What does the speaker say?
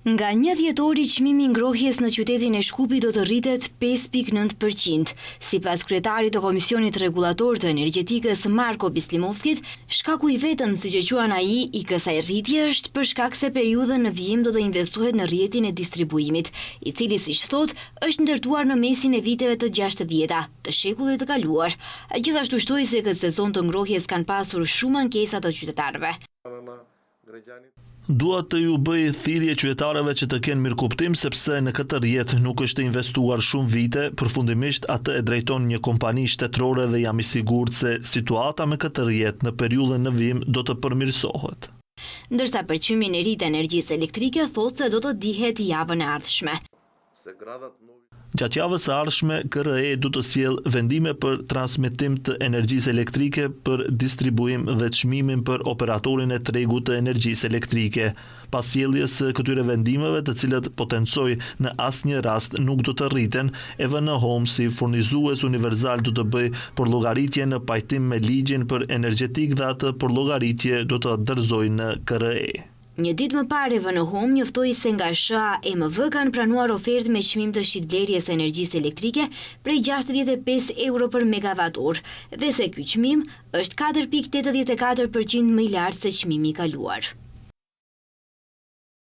Nga 1 dhjetori çmimi i ngrohjes në qytetin e Shkupit do të rritet 5.9%. Sipas kryetarit të Komisionit Rregullator të Energjetikës Marko Bislimovskit, shkaku i vetëm, siç e quan ai, i kësaj rritje është për shkak se periudha në vijim do të investohet në rrjetin e distribuimit, i cili, siç thotë, është ndërtuar në mesin e viteve të 60-ta të shekullit të kaluar. Gjithashtu shtoi se këtë sezon të ngrohjes kanë pasur shumë ankesa të qytetarëve. Dua të ju bëj thirrje qytetarëve që të kenë mirëkuptim sepse në këtë rrjet nuk është investuar shumë vite, përfundimisht atë e drejton një kompani shtetërore dhe jam i sigurt se situata me këtë rrjet në periudhën në vijim do të përmirësohet. Ndërsa për çmimin e ri të energjisë elektrike thotë se do të dihet javën e ardhshme. Gjatë javës së ardhshme, KRE do të sjellë vendime për transmetim të energjisë elektrike, për distribuim dhe çmimin për operatorin e tregut të energjisë elektrike. Pas sjelljes së këtyre vendimeve, të cilët potencoj në asnjë rast nuk do të rriten, EVN Home si furnizues universal do të bëjë përllogëritje në pajtim me ligjin për energjetik dhe atë përllogëritje do të dorëzojë në KRE. Një ditë më parë, EVN Home njoftoi se nga SHA-EMV kanë pranuar ofertë me çmim të shitblerjes së energjisë elektrike prej 65 euro për megavator, dhe se ky çmim është 4.84% më i lartë se çmimi i kaluar.